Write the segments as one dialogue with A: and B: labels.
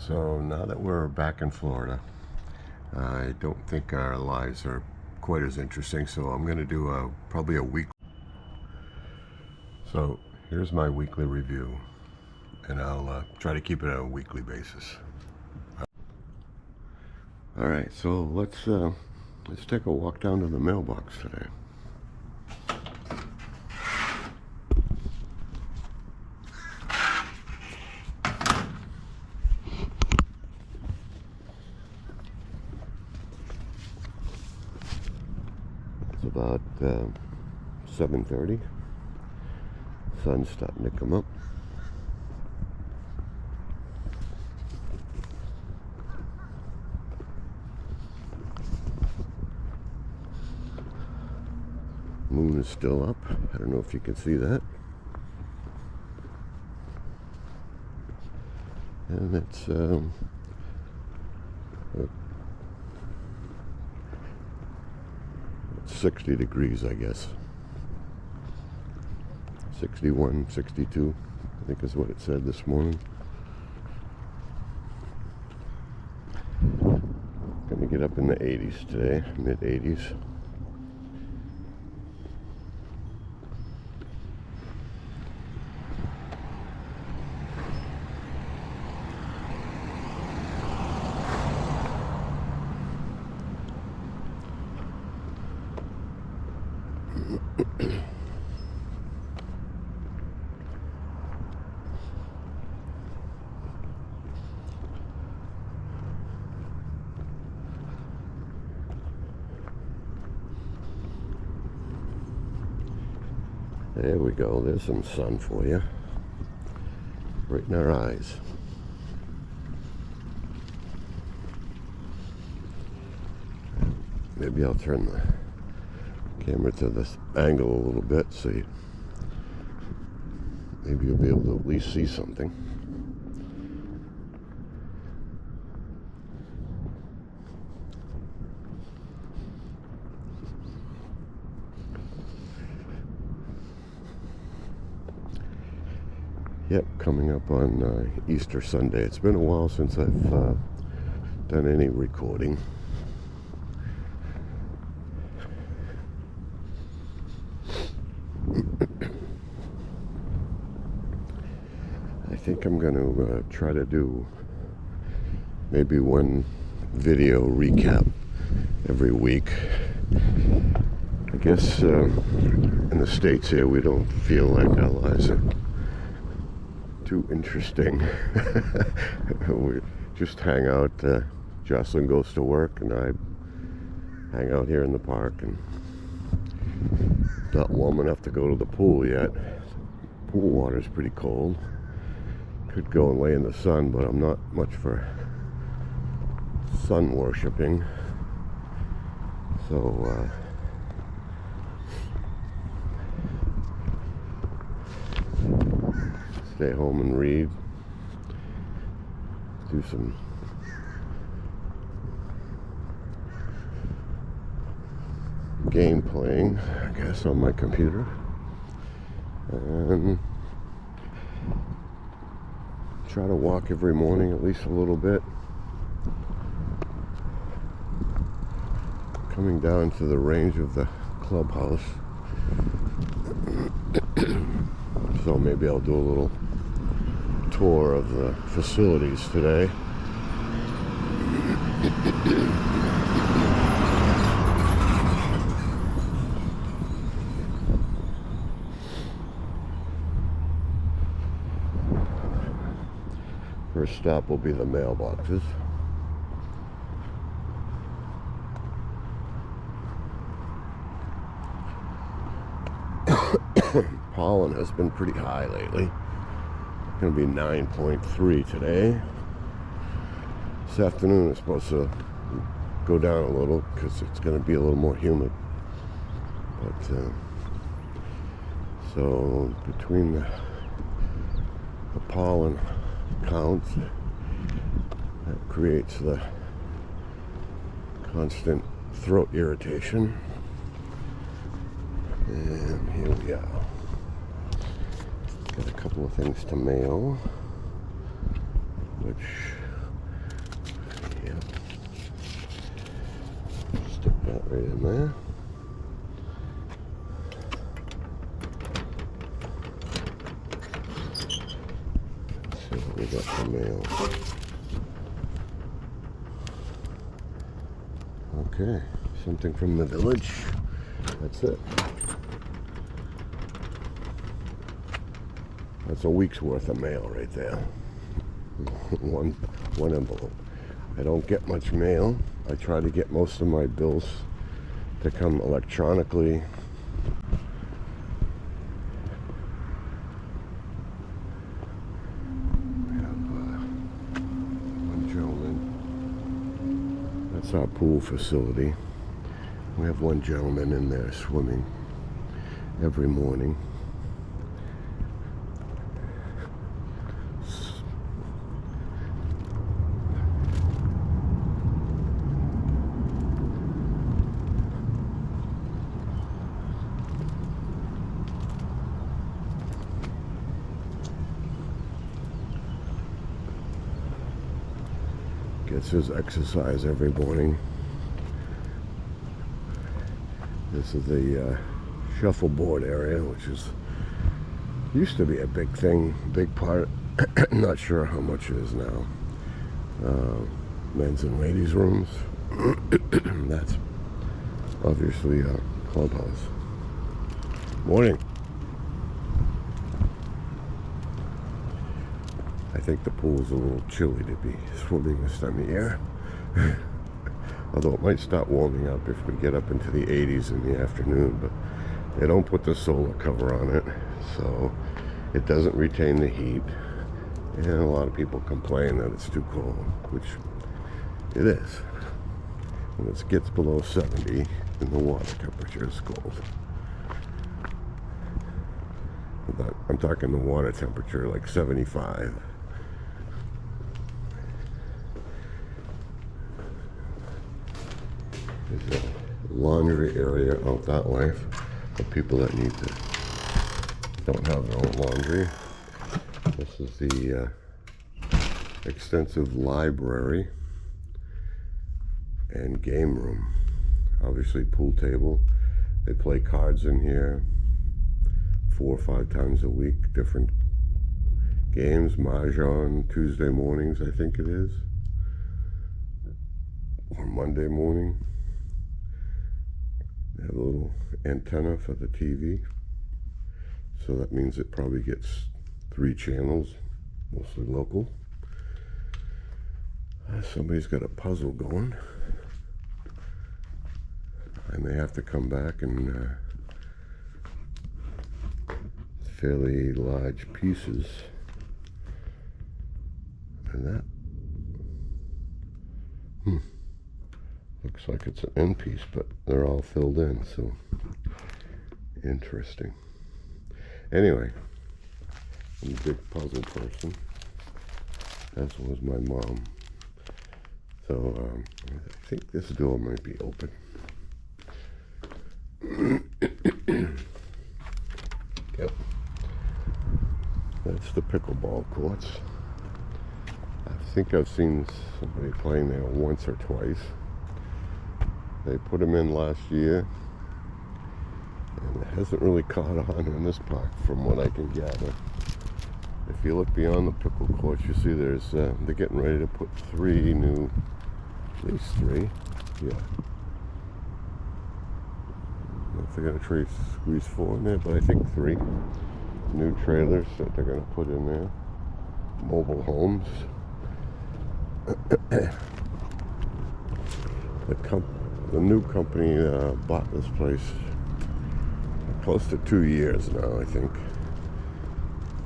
A: So now that we're back in Florida, I don't think our lives are quite as interesting, so I'm going to do probably a week. So here's my weekly review, and I'll try to keep it on a weekly basis. All right, so let's take a walk down to the mailbox today. It's about 7:30. Sun's starting to come up. Moon is still up. I don't know if you can see that. And it's 60 degrees, I guess. 61, 62, I think is what it said this morning. Gonna get up in the 80s today, mid 80s. There we go, there's some sun for you. Right in our eyes. Maybe I'll turn the camera to this angle a little bit so maybe you'll be able to at least see something. Yep, coming up on Easter Sunday. It's been a while since I've done any recording. I think I'm going to try to do maybe one video recap every week. I guess in the States here we don't feel like our lives are too interesting. We just hang out. Jocelyn goes to work and I hang out here in the park, and not warm enough to go to the pool yet. Pool water's pretty cold. Could go and lay in the sun, but I'm not much for sun worshipping. So stay home and read. Do some game playing, I guess, on my computer. And try to walk every morning at least a little bit. Coming down to the range of the clubhouse. So maybe I'll do a little tour of the facilities today. First stop will be the mailboxes. Pollen has been pretty high lately. It's going to be 9.3 today. This afternoon it's supposed to go down a little because it's going to be a little more humid. But so between the pollen counts, that creates the constant throat irritation. And here we are. Got a couple of things to mail, which Yeah. Stick that right in there. Let's see what we got for mail. Okay, something from the village. That's it. That's a week's worth of mail right there. one envelope. I don't get much mail. I try to get most of my bills to come electronically. We have one gentleman. That's our pool facility. We have one gentleman in there swimming every morning. Gets his exercise every morning. This is the shuffleboard area, which used to be a big thing, big part. Not sure how much it is now. Men's and ladies' rooms. That's obviously a clubhouse. Morning. I think the pool's a little chilly to be swimming this time of year. Although it might start warming up if we get up into the 80s in the afternoon, but they don't put the solar cover on it, so it doesn't retain the heat. And a lot of people complain that it's too cold, which it is. When it gets below 70, then the water temperature is cold. I'm talking the water temperature like 75. There's a laundry area out that way for people that don't have their own laundry. This is the extensive library and game room. Obviously pool table. They play cards in here 4 or 5 times a week. Different games. Mahjong Tuesday mornings, I think it is. Or Monday morning. They have a little antenna for the TV. So that means it probably gets 3 channels, mostly local. Somebody's got a puzzle going. I may have to come back and fairly large pieces. And that looks like it's an end piece, but they're all filled in, so interesting. Anyway, I'm a big puzzle person, as was my mom. So I think this door might be open. Yep. That's the pickleball courts. I think I've seen somebody playing there once or twice. They put them in last year, and it hasn't really caught on in this park from what I can gather. If you look beyond the pickle courts, you see there's they're getting ready to put 3 new, at least 3, yeah. I don't know if they're going to squeeze 4 in there, but I think 3 new trailers that they're going to put in there. Mobile homes. The new company bought this place close to 2 years now, I think.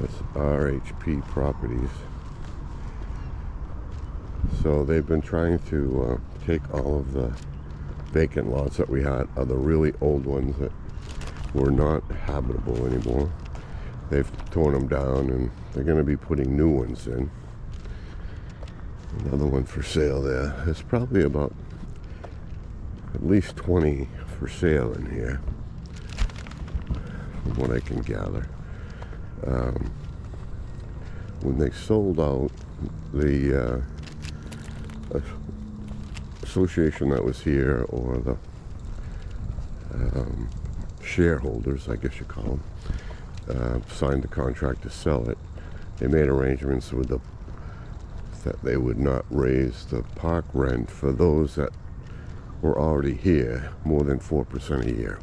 A: It's RHP Properties. So they've been trying to take all of the vacant lots that we had, are the really old ones that were not habitable anymore. They've torn them down and they're going to be putting new ones in. Another one for sale there. There's probably about at least 20 for sale in here, from what I can gather. When they sold out, association that was here, or the shareholders, I guess you call them, signed the contract to sell it. They made arrangements with that they would not raise the park rent for those that were already here more than 4% a year.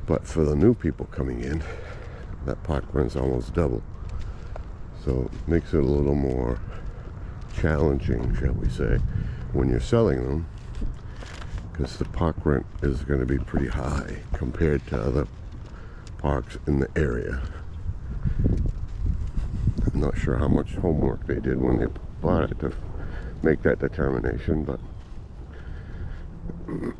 A: But for the new people coming in, that park rent's almost double. So it makes it a little more challenging, shall we say, when you're selling them, because the park rent is going to be pretty high compared to other parks in the area. I'm not sure how much homework they did when they bought it to make that determination, but I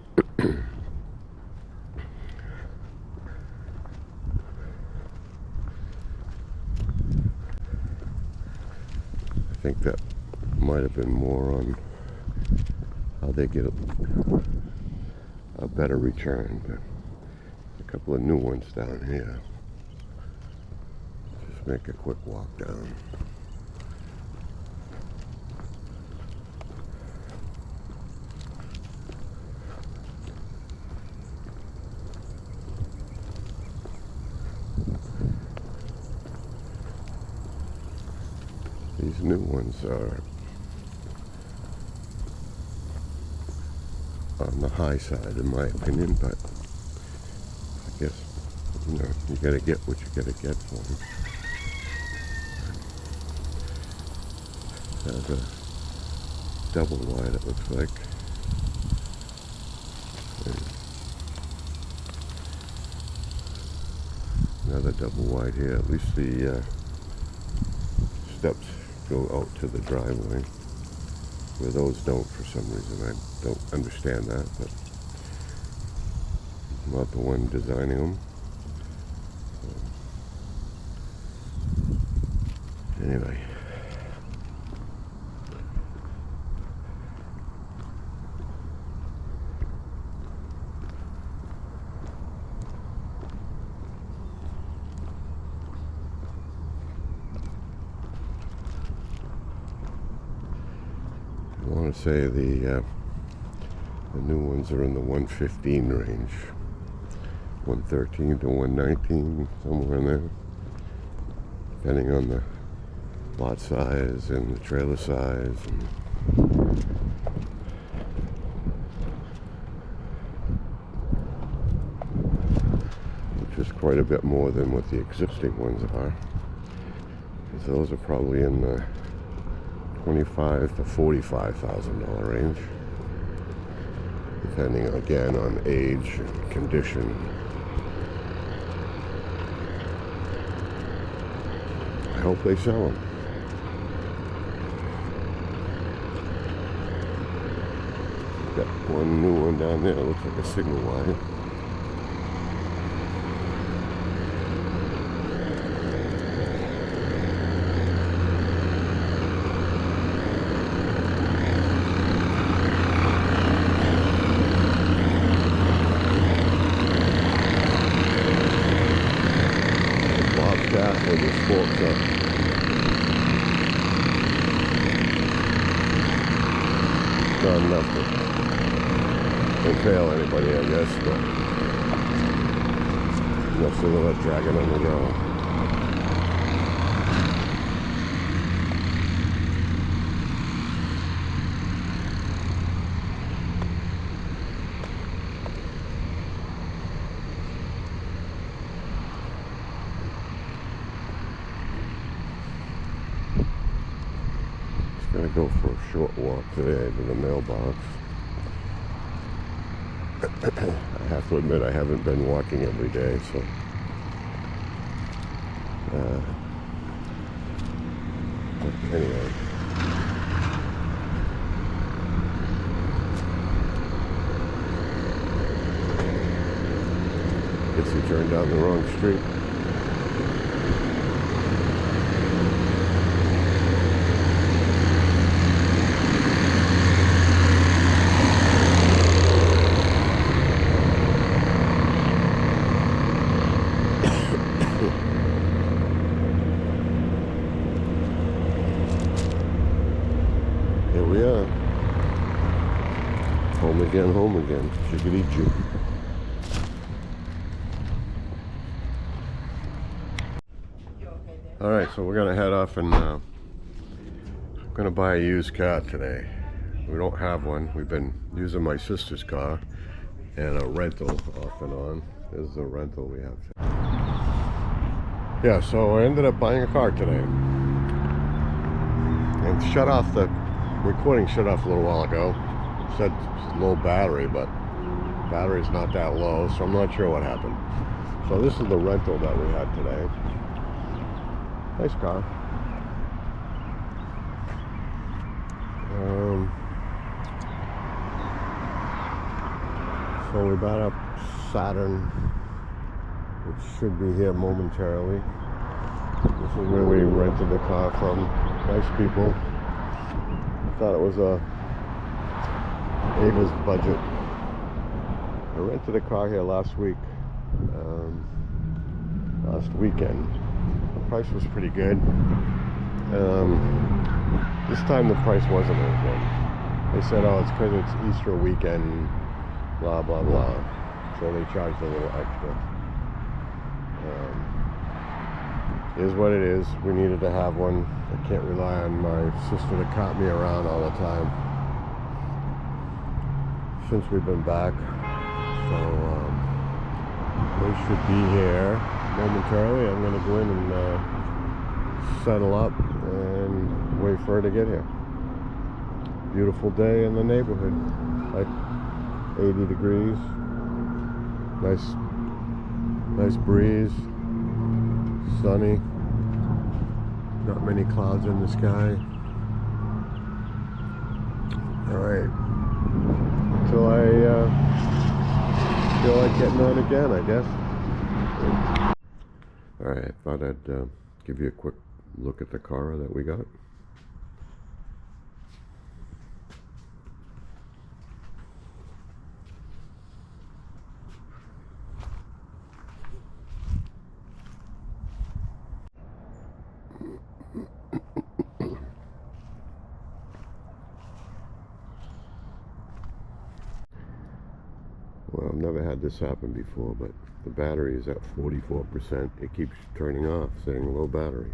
A: think that might have been more on how they get a better return. But a couple of new ones down here. Just make a quick walk down. These new ones are on the high side, in my opinion, but I guess, you know, you gotta get what you gotta get for them. Has a double wide, it looks like. And another double wide here. At least the steps go out to the driveway, where those don't for some reason. I don't understand that, but I'm not the one designing them. So, anyway. I want to say the new ones are in the 115 range, 113 to 119, somewhere in there, depending on the lot size and the trailer size. Which is quite a bit more than what the existing ones are, because those are probably in the $25,000 to $45,000 range, depending again on age and condition. I hope they sell them. Got one new one down there, looks like a signal wide. Where the sports are. Done nothing. Don't fail anybody, I guess, but no silhouette dragging on the ground. I'm gonna go for a short walk today to the mailbox. I have to admit I haven't been walking every day, so but anyway. Guess he turned down the wrong street. Here we are. home again. Jiggity jig. Alright, so we're gonna head off and gonna buy a used car today. We don't have one. We've been using my sister's car and a rental off and on. This is the rental we have today. Yeah, so I ended up buying a car today. And the recording shut off a little while ago. It said low battery, but battery's not that low, so I'm not sure what happened. So this is the rental that we had today. Nice car. So we bought a Saturn, which should be here momentarily. This is where we rented the car from. Nice people. Thought it was Ava's budget. I rented a car here last weekend. The price was pretty good. This time the price wasn't as good. They said, oh, it's because it's Easter weekend, blah, blah, blah. So they charged a little extra. It is what it is. We needed to have one. I can't rely on my sister to cart me around all the time since we've been back. So they should be here momentarily. I'm going to go in and settle up and wait for her to get here. Beautiful day in the neighborhood, like 80 degrees. Nice breeze, sunny, not many clouds in the sky. All right, until I feel like getting on again, I guess. All right, I thought I'd give you a quick look at the car that we got. Well, I've never had this happen before, but the battery is at 44%. It keeps turning off, saying low battery.